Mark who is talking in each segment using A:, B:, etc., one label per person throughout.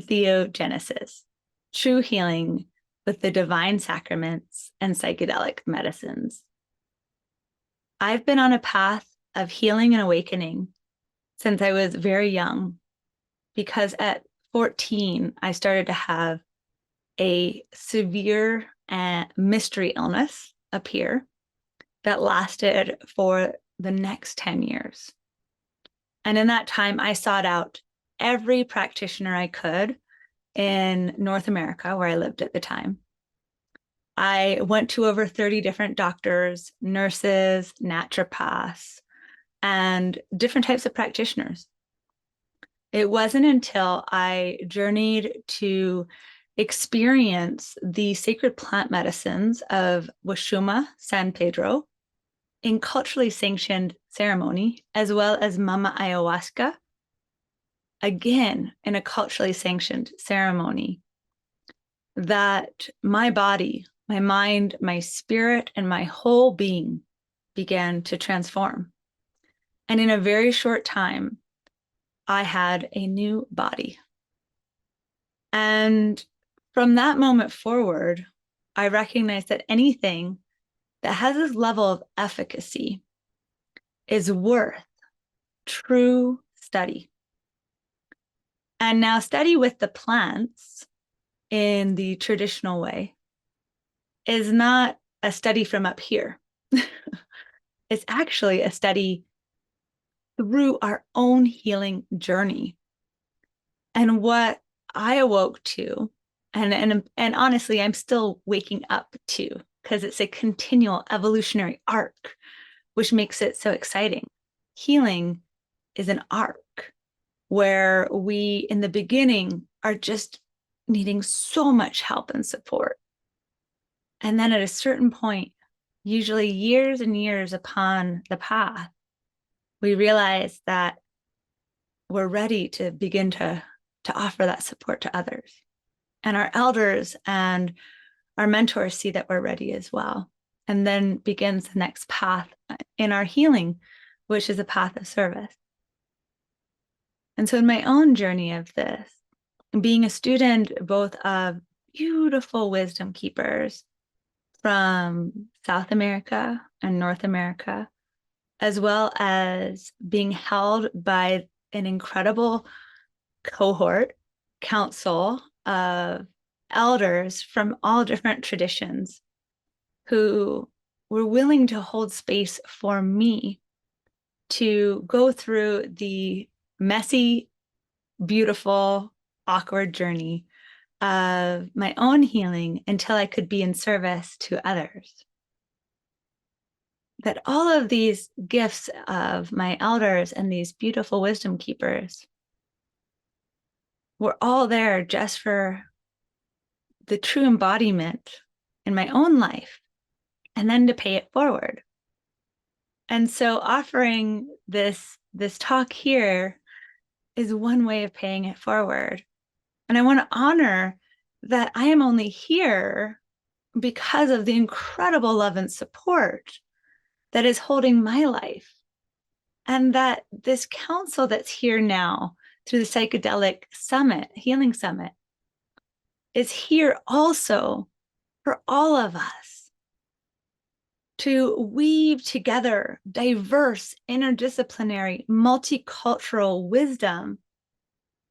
A: entheogenesis, true healing with the divine sacraments and psychedelic medicines. I've been on a path of healing and awakening since I was very young, because at 14, I started to have a severe mystery illness appear that lasted for the next 10 years. And in that time, I sought out every practitioner I could in North America, where I lived at the time. I went to over 30 different doctors, nurses, naturopaths, and different types of practitioners. It wasn't until I journeyed to experience the sacred plant medicines of Washuma San Pedro in culturally sanctioned ceremony, as well as Mama Ayahuasca, again in a culturally sanctioned ceremony, that my body, my mind, my spirit, and my whole being began to transform. And in a very short time, I had a new body. And from that moment forward, I recognized that anything that has this level of efficacy is worth true study. And now, study with the plants in the traditional way is not a study from up here. It's actually a study through our own healing journey. And what I awoke to, and honestly, I'm still waking up to, because it's a continual evolutionary arc, which makes it so exciting. Healing is an arc where we, in the beginning, are just needing so much help and support. And then at a certain point, usually years and years upon the path, we realize that we're ready to begin to offer that support to others. And our elders and our mentors see that we're ready as well. And then begins the next path in our healing, which is a path of service. And so in my own journey of this, being a student both of beautiful wisdom keepers from South America and North America, as well as being held by an incredible cohort, council of elders from all different traditions who were willing to hold space for me to go through the messy, beautiful, awkward journey of my own healing until I could be in service to others. That all of these gifts of my elders and these beautiful wisdom keepers were all there just for the true embodiment in my own life, and then to pay it forward. And so offering this talk here is one way of paying it forward. And I want to honor that I am only here because of the incredible love and support that is holding my life. And that this council that's here now through the Psychedelic Summit, Healing Summit, is here also for all of us to weave together diverse, interdisciplinary, multicultural wisdom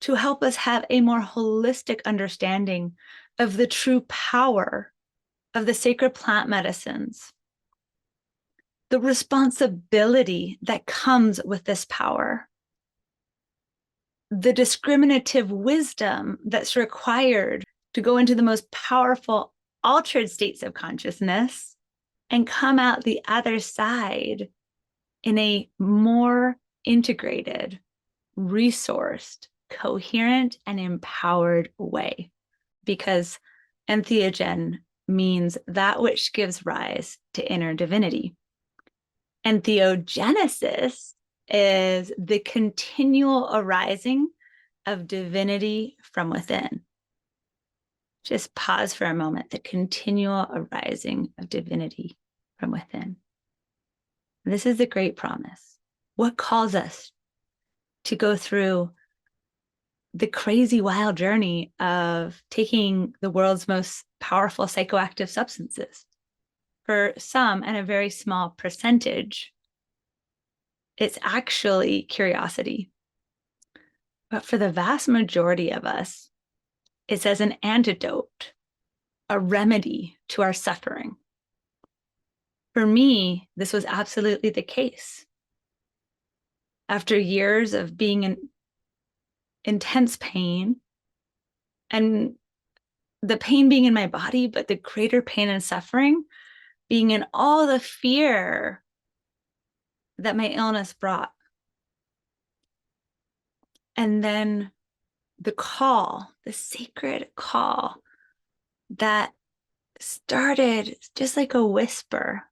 A: to help us have a more holistic understanding of the true power of the sacred plant medicines, the responsibility that comes with this power, the discriminative wisdom that's required to go into the most powerful altered states of consciousness and come out the other side in a more integrated, resourced, coherent, and empowered way. Because entheogen means that which gives rise to inner divinity. Entheogenesis is the continual arising of divinity from within. Just pause for a moment, the continual arising of divinity from within. This is a great promise. What calls us to go through the crazy wild journey of taking the world's most powerful psychoactive substances. For some, and a very small percentage, it's actually curiosity. But for the vast majority of us, it's as an antidote, a remedy to our suffering. For me, this was absolutely the case. After years of being in intense pain, and the pain being in my body, but the greater pain and suffering being in all the fear that my illness brought. And then the call, the sacred call that started just like a whisper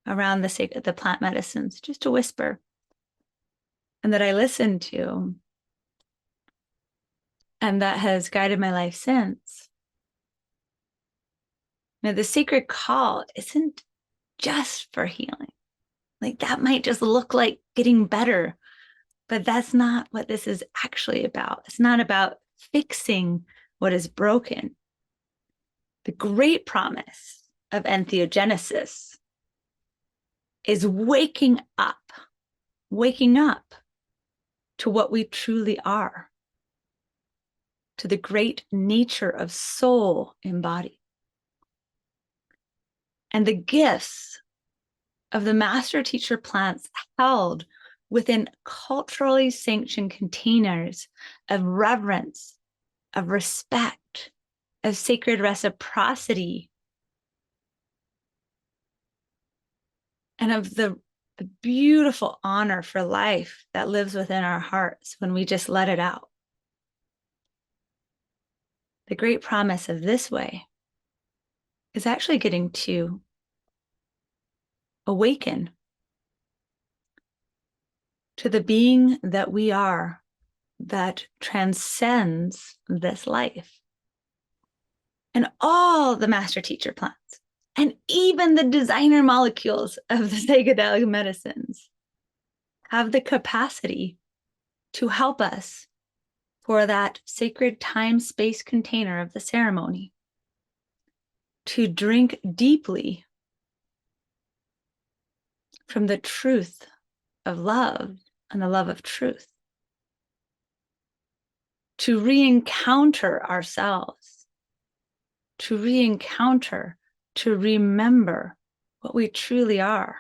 A: around the plant medicines, just a whisper, and that I listened to, and that has guided my life since. Now, the sacred call isn't just for healing. Like, that might just look like getting better, but that's not what this is actually about. It's not about fixing what is broken. The great promise of entheogenesis is waking up to what we truly are, to the great nature of soul embodied. And the gifts of the master teacher plants held within culturally sanctioned containers of reverence, of respect, of sacred reciprocity, and of the beautiful honor for life that lives within our hearts when we just let it out. The great promise of this way is actually getting to awaken to the being that we are, that transcends this life. And all the master teacher plants, and even the designer molecules of the psychedelic medicines, have the capacity to help us for that sacred time-space container of the ceremony, to drink deeply from the truth of love and the love of truth, to re-encounter ourselves, to re-encounter, to remember what we truly are.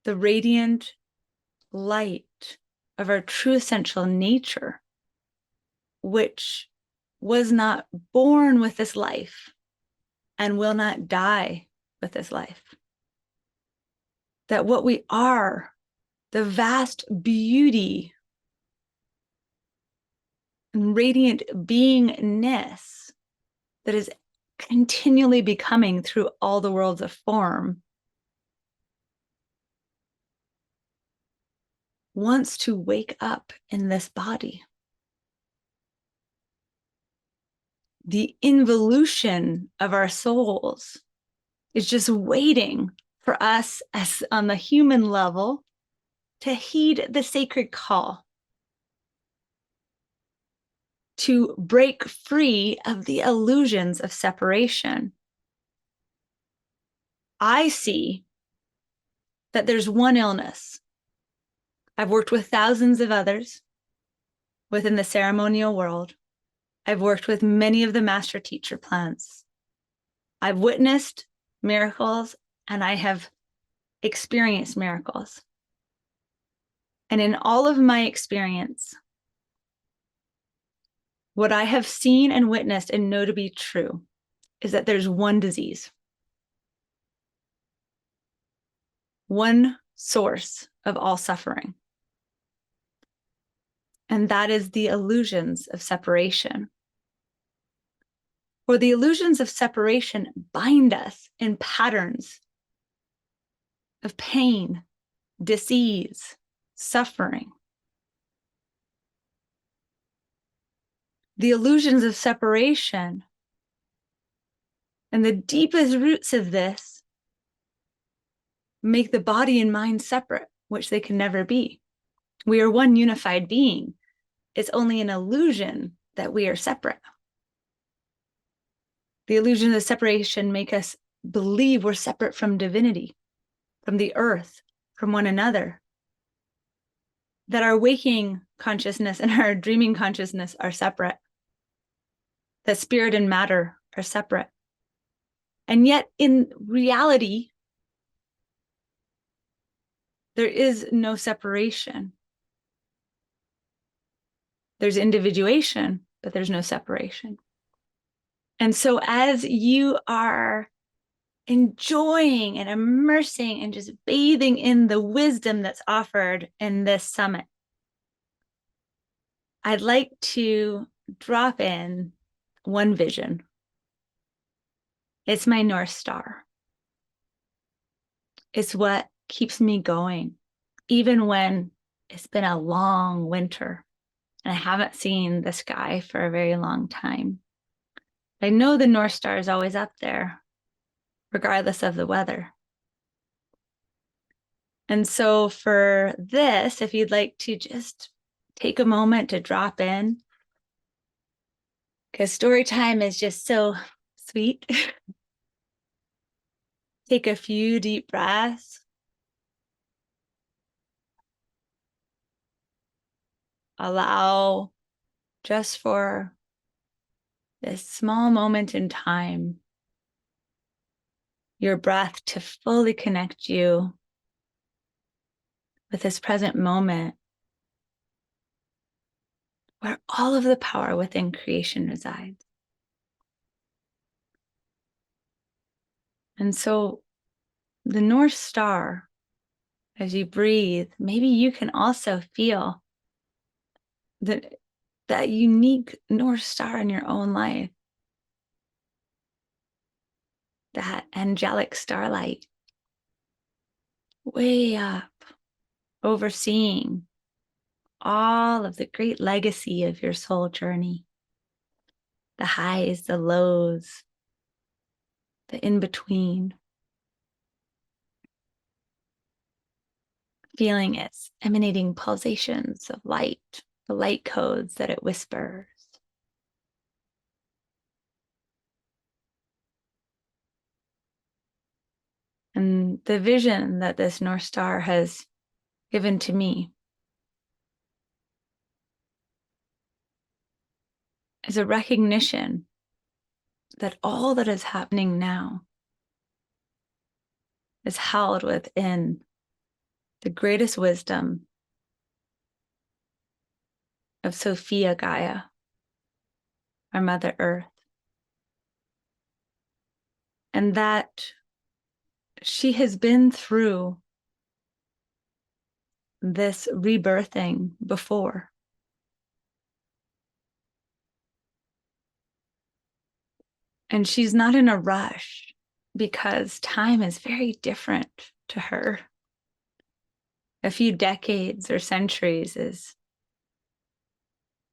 A: The radiant light of our true essential nature, which was not born with this life and will not die with this life. That what we are, the vast beauty and radiant beingness that is continually becoming through all the worlds of form, wants to wake up in this body. The involution of our souls is just waiting for us, as on the human level, to heed the sacred call, to break free of the illusions of separation. I see that there's one illness. I've worked with thousands of others within the ceremonial world. I've worked with many of the master teacher plants. I've witnessed miracles and I have experienced miracles. And in all of my experience, what I have seen and witnessed and know to be true is that there's one disease, one source of all suffering. And that is the illusions of separation. For the illusions of separation bind us in patterns of pain, disease, suffering. The illusions of separation and the deepest roots of this make the body and mind separate, which they can never be. We are one unified being. it's only an illusion that we are separate. The illusion of separation make us believe we're separate from divinity, from the earth, from one another. That our waking consciousness and our dreaming consciousness are separate. That spirit and matter are separate. And yet in reality, there is no separation. There's individuation, but there's no separation. And so as you are enjoying and immersing and just bathing in the wisdom that's offered in this summit, I'd like to drop in one vision. It's my North Star. It's what keeps me going, even when it's been a long winter and I haven't seen the sky for a very long time. I know the North Star is always up there, regardless of the weather. And so for this, if you'd like to just take a moment to drop in, because story time is just so sweet. Take a few deep breaths. Allow just for this small moment in time, your breath to fully connect you with this present moment where all of the power within creation resides. And so the North Star, as you breathe, maybe you can also feel that unique North Star in your own life, that angelic starlight way up, overseeing all of the great legacy of your soul journey, the highs, the lows, the in-between. Feeling its emanating pulsations of light, the light codes that it whispers. And the vision that this North Star has given to me is a recognition that all that is happening now is held within the greatest wisdom of Sophia Gaia, our Mother Earth. And that she has been through this rebirthing before. And she's not in a rush because time is very different to her. A few decades or centuries is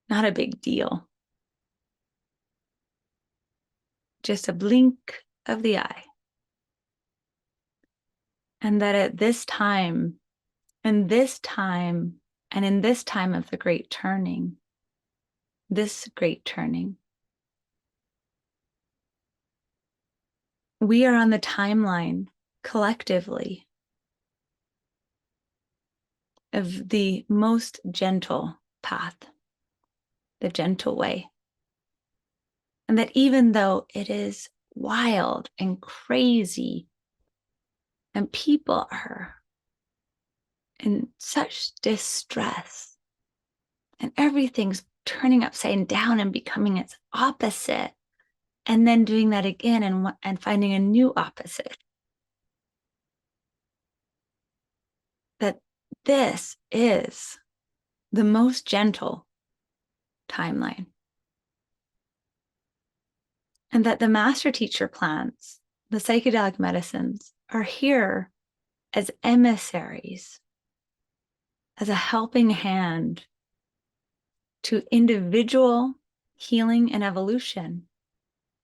A: not a big deal. Just a blink of the eye. And that at this time, and this time, and in this time of the great turning, this great turning, we are on the timeline collectively of the most gentle path, the gentle way. And that even though it is wild and crazy, and people are in such distress, and everything's turning upside down and becoming its opposite, and then doing that again and finding a new opposite, that this is the most gentle timeline. And that the master teacher plants, the psychedelic medicines, are here as emissaries, as a helping hand to individual healing and evolution,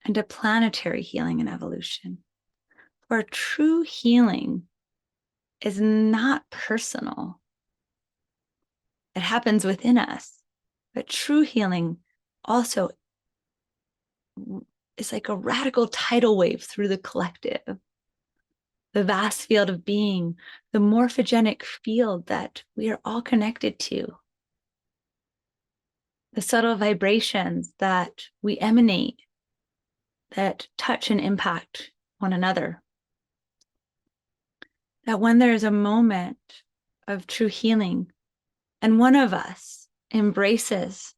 A: and to planetary healing and evolution. For true healing is not personal. It happens within us. But true healing also is like a radical tidal wave through the collective, the vast field of being, the morphogenic field that we are all connected to, the subtle vibrations that we emanate that touch and impact one another. That when there's a moment of true healing and one of us embraces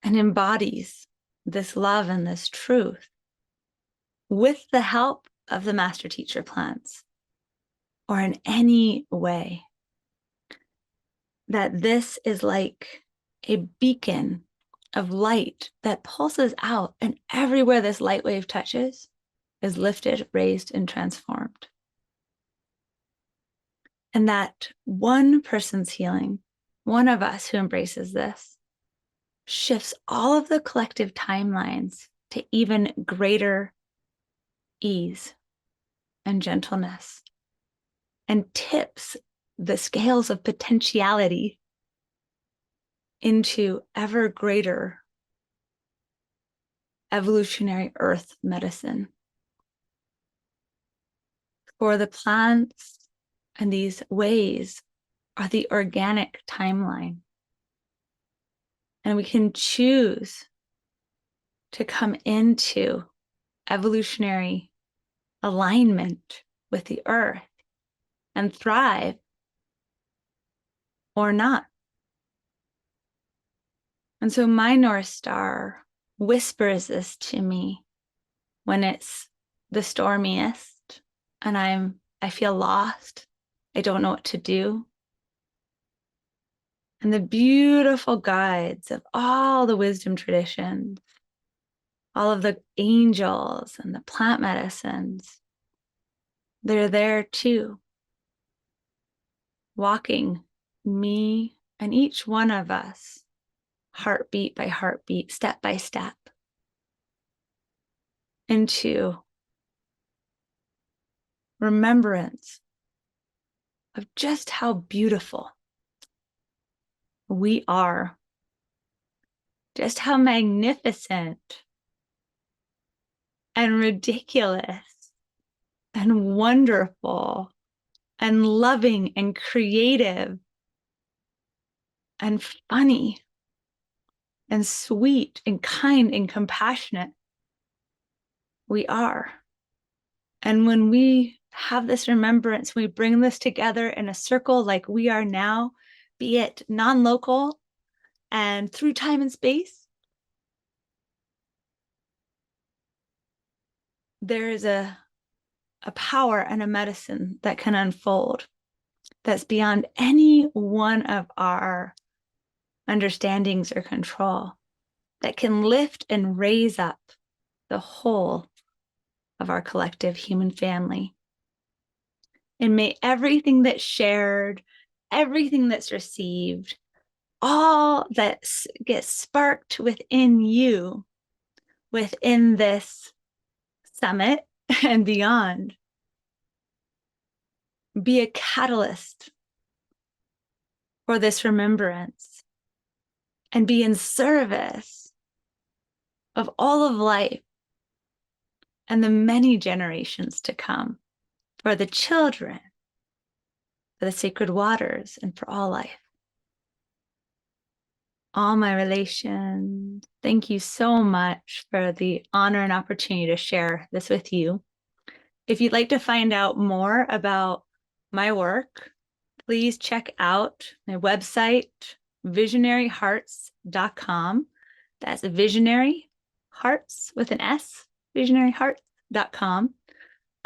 A: and embodies this love and this truth with the help of the master teacher plants or in any way, that this is like a beacon of light that pulses out, and everywhere this light wave touches is lifted, raised, and transformed. And that one person's healing, one of us who embraces this, shifts all of the collective timelines to even greater ease and gentleness, and tips the scales of potentiality into ever greater evolutionary earth medicine. For the plants and these ways are the organic timeline. And we can choose to come into evolutionary alignment with the earth and thrive or not. And so my North Star whispers this to me when it's the stormiest and I feel lost. I don't know what to do. And the beautiful guides of all the wisdom traditions, all of the angels and the plant medicines, they're there too, walking me and each one of us, heartbeat by heartbeat, step by step, into remembrance of just how beautiful we are, just how magnificent and ridiculous and wonderful and loving and creative and funny and sweet and kind and compassionate we are. And when we have this remembrance, we bring this together in a circle like we are now, be it non-local and through time and space, there is a power and a medicine that can unfold that's beyond any one of our understandings or control, that can lift and raise up the whole of our collective human family. And may everything that's shared, everything that's received, all that gets sparked within you, within this summit and beyond, be a catalyst for this remembrance and be in service of all of life and the many generations to come, for the children, for the sacred waters, and for all life. All my relations, thank you so much for the honor and opportunity to share this with you. If you'd like to find out more about my work, please check out my website, visionaryhearts.com. That's visionary hearts with an S, visionaryhearts.com.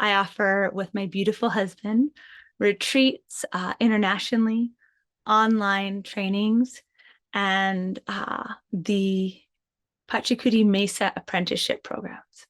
A: I offer, with my beautiful husband, retreats internationally, online trainings, and the Pachacuti Mesa apprenticeship programs.